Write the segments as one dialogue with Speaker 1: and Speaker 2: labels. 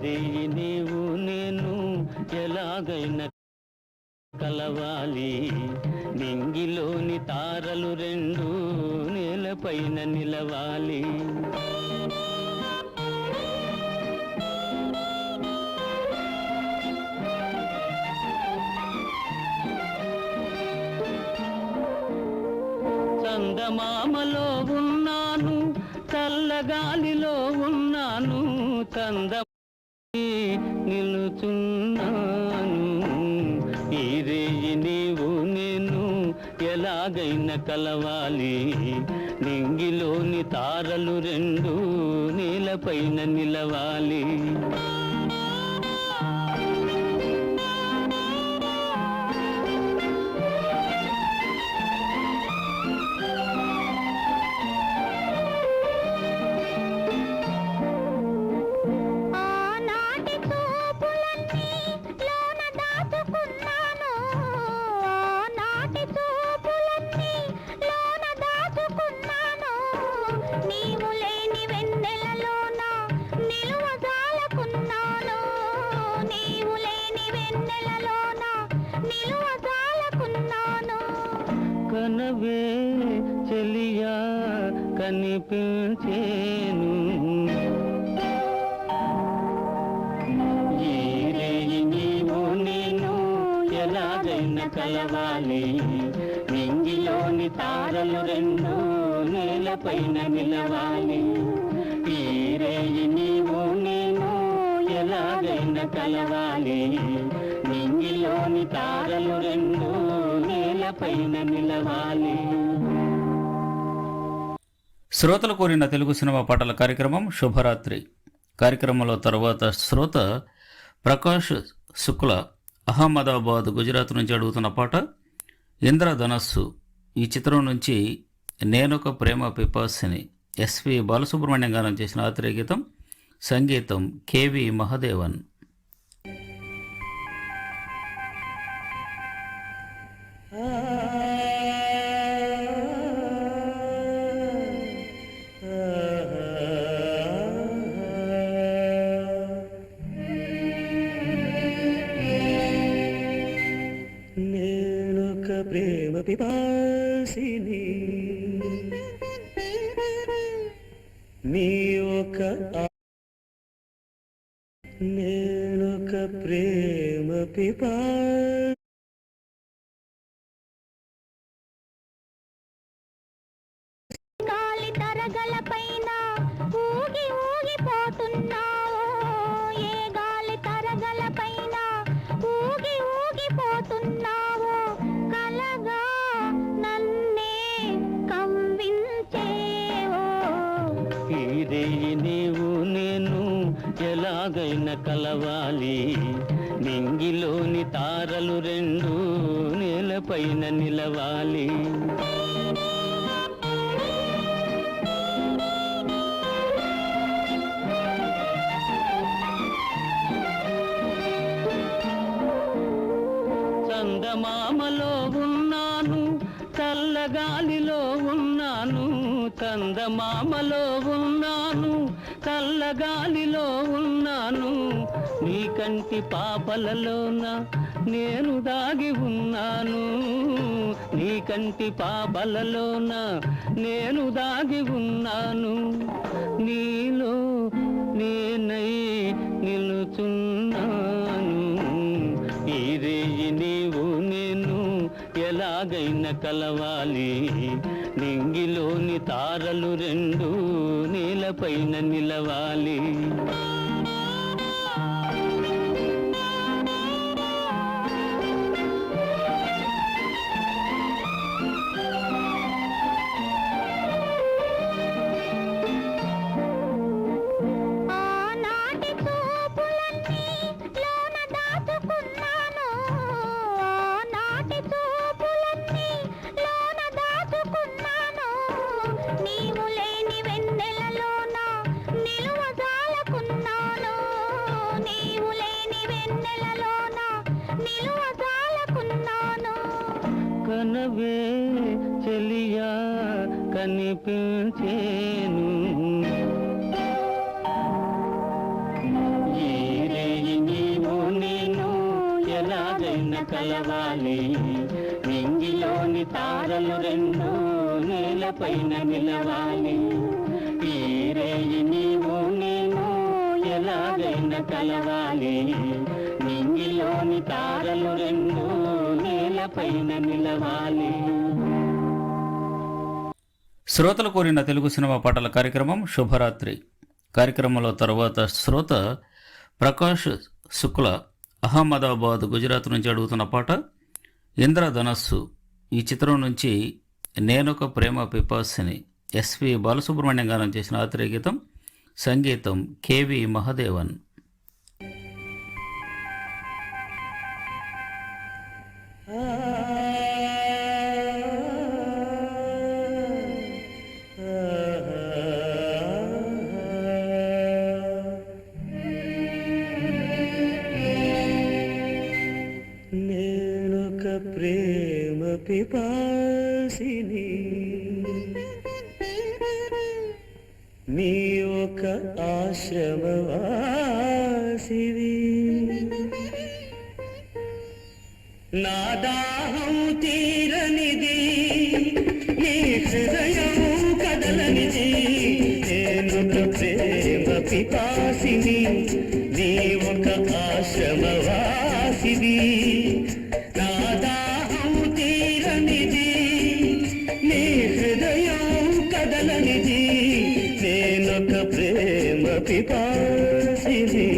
Speaker 1: రేయి నీవు నేను ఎలాగైనా కలవాలి, నింగిలోని తారలు రెండు నేలపైన నిలవాలి. చందమామలో ఉన్నాను, చల్లగాలిలో ఉన్నాను, నిలుచున్నాను. ఈ రేయి నీవు నేను ఎలాగైనా కలవాలి, నింగిలోని తారలు రెండు నీలపైన నిలవాలి. కనవే చెలియా కనిపించేను, ఈ రేయి నీవు నేను ఎలాగైనా కలవాలి, నింగిలోని తారలు రెండు నేలపైన నిలవాలి. ఈ రేయి నీవు నేను ఎలాగైనా కలవాలి, నింగిలోని తారలు రెండు నేలపైన నిలవాలి.
Speaker 2: శ్రోతలు కోరిన తెలుగు సినిమా పాటల కార్యక్రమం శుభరాత్రి కార్యక్రమంలో తర్వాత శ్రోత ప్రకాష్ శుక్ల అహ్మదాబాద్ గుజరాత్ నుంచి అడుగుతున్న పాట ఇంద్రధనస్సు. ఈ చిత్రం నుంచి నేనొక ప్రేమ పిపాసిని ఎస్వి బాలసుబ్రహ్మణ్యం గానం చేసిన ఆత్రేయ గీతం, సంగీతం కెవి మహదేవన్.
Speaker 1: నేనొక ప్రేమ పిపాసిని, నీ ఒక నేనొక ప్రేమ పిపాసి,
Speaker 3: గాలి తరగల పైన ఊగి ఊగిపోతున్నావు, ఏ గాలి తరగల పైన ఊగి ఊగిపోతున్నావు, కలగా నన్నే కవ్వించేవో.
Speaker 1: ఈ రేయి నీవు నేను ఎలాగైనా కలవాలి, నింగిలోని తారలు రెండు నేలపైన నిలవాలి. చందమామలో ఉన్నాను, చల్లగాలిలో ఉన్నాను, చందమామలో ఉన్నాను, చల్లగాలిలో ఉన్నాను, నీ కంటి పాపలలోన నేను దాగి ఉన్నాను, నీ కంటి పాపలలోన నేను దాగి ఉన్నాను, నీలో నేనై నిలుచున్నాను. ఈ రేయి నీవు నేను ఎలాగైనా కలవాలి, నింగిలోని తారలు రెండు నేలపైన నిలవాలి. కనవే చెలియా కనిపించేను, ఈ కలవాలి నింగిలోని తారలు రెండు నేలపైన నిలవాలి ఈ రేయి నీవు నేను ఎలాగైనా కలవాలి నింగిలోని తారలు రెండు నేలపైన నిలవాలి.
Speaker 2: శ్రోతలు కోరిన తెలుగు సినిమా పాటల కార్యక్రమం శుభరాత్రి కార్యక్రమంలో తర్వాత శ్రోత ప్రకాష్ శుక్ల అహ్మదాబాద్ గుజరాత్ నుంచి అడుగుతున్న పాట ఇంద్రధనస్సు. ఈ చిత్రం నుంచి నేనొక ప్రేమ పిపాసిని ఎస్వి బాలసుబ్రహ్మణ్యం గానం చేసిన ఆత్రేయ గీతం, సంగీతం కెవి మహదేవన్.
Speaker 1: నేనొక ప్రేమ పిపాసిని నీ ఒక ఆశ్రమవాసివి నా దాహం తీరనిది నీ హృదయం కదలనిది నేనొక ప్రేమ పిపాసిని నీ ఒక ఆశ్రమవాసివి నా దాహం తీరనిది నీ హృదయం కదలనిది నేనొక ప్రేమ పిపాసిని.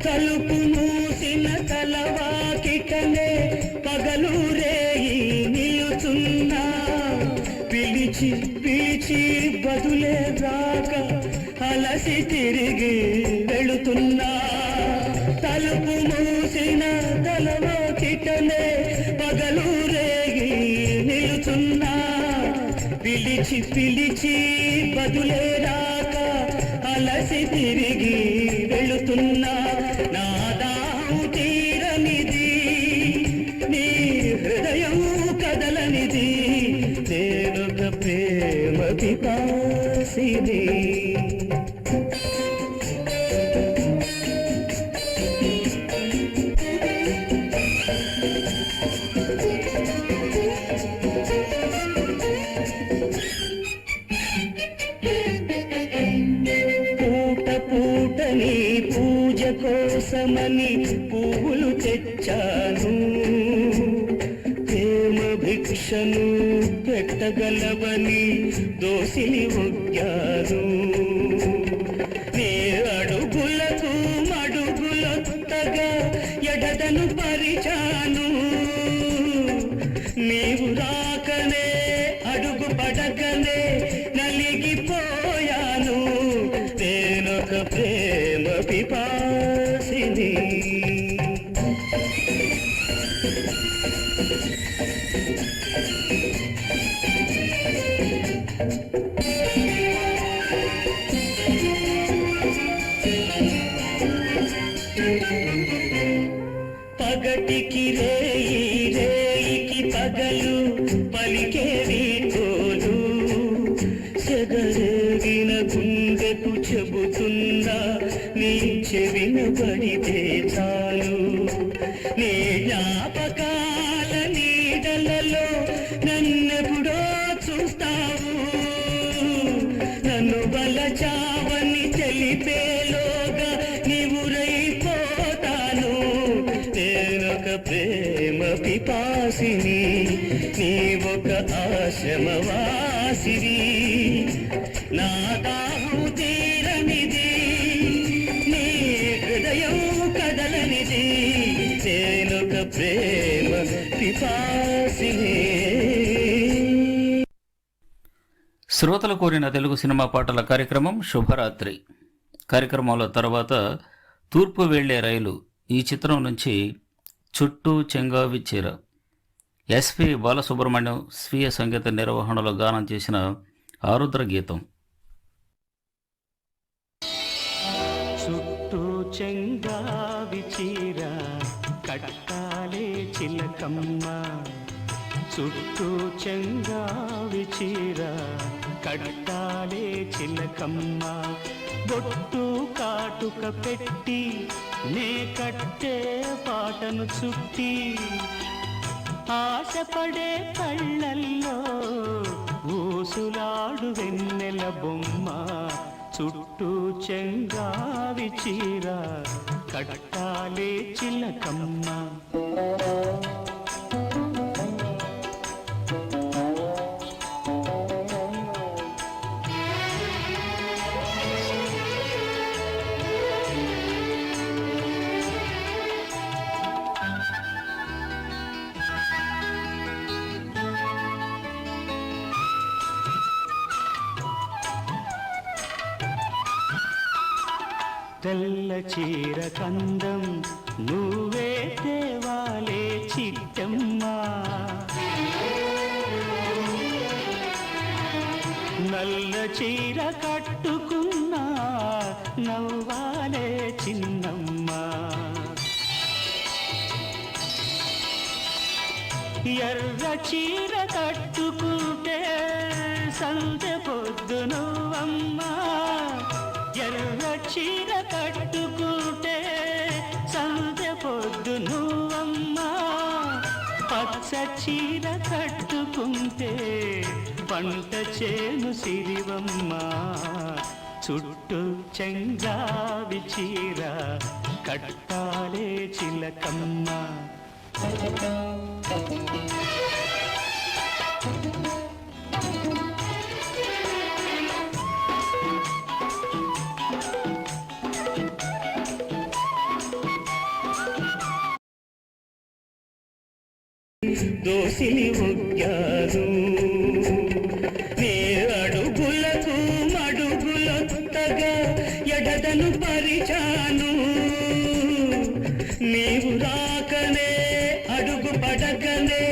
Speaker 1: తలుపు మూసిన తలవాకిటనే పగలు రేయి నిలుచున్నా పిలిచి పిలిచి బదులే రాక అలసి తిరిగి వెళుతున్నా తలుపు మూసిన తలవాకిటనే పగలు రేయి నిలుచున్నా పిలిచి పిలిచి బదులే రాక అలసి తిరిగి వెళుతున్నా నా దాహం తీరనిది నీ హృదయం కదలనిది నేనొక ప్రేమ పిపాసిని. పూటని పూజ కోసమని పువ్వులు తెచ్చాను ప్రేమ భిక్షను పెట్టగలవని దోసిలి ఒగ్గాను నీ అడుగులకు మడుగులొత్తగా ఎడదను పరిచాను నీవు రాకనే అడుగు పడకనే నలిగిపోయాను నేనొక ప్రేమ పిపాసిని. పగటికి రేయి రేయికి పగలు పలికేవి తోలు చెదరేగిన గుండెకు చెబుతున్నా నీ చెవిన పడితే చాలు నీ జ్ఞాపకాల నీడలలో నన్నెప్పుడో చూస్తావు నన్ను బలచావని తెలిపేలోగా నీవురైపోతాను నేనొక ప్రేమ పిపాసిని నీ ఒక ఆశ్రమవాసివి నా దాహం తీరనిది నీ హృదయం కదలనిది నేనొక ప్రేమ పిపాసిని.
Speaker 2: శ్రోతలు కోరిన తెలుగు సినిమా పాటల కార్యక్రమం శుభరాత్రి కార్యక్రమంలో తర్వాత తూర్పు వెళ్లే రైలు. ఈ చిత్రం నుంచి చుట్టూ చెంగావి చీర ఎస్పి బాలసుబ్రహ్మణ్యం స్వీయ సంగీత నిర్వహణలో గానం చేసిన ఆరుద్ర గీతం.
Speaker 1: చుట్టూ చెంగావి చీర కట్టాలి చిలకమ్మ చుట్టూ చెంగావి చీర కట్టాలే చిలకమ్మ బొట్టు కాటుక పెట్టి నే కట్టే పాటను చుట్టి ఆశపడే కళ్ళల్లో ఊసులాడు వెన్నెల బొమ్మ చుట్టూ చెంగావి చీర కట్టాలే చిలకమ్మ తెల్ల చీర కందం నువ్వే తేవాలే చిట్టమ్మ నల్ల చీర కట్టుకున్నా నవ్వాలే చిన్నమ్మ ఎర్ర చీర కట్టుకుంటే సందె పొద్దు నువ్వమ్మా ఎర్ర చీర కట్టుకుంటే సందె పొద్దు నువ్వమ్మా పచ్చ చీర కట్టుకుంటే పంట చేను సిరివమ్మ చుట్టూ చెంగావి చీర కట్టాలే చిలకమ్మ దోసిలి ఒగ్గాను నే అడుగులకు మడుగులొత్తగా ఎడదను పరిచాను నీవు రాకనే అడుగు పడకనే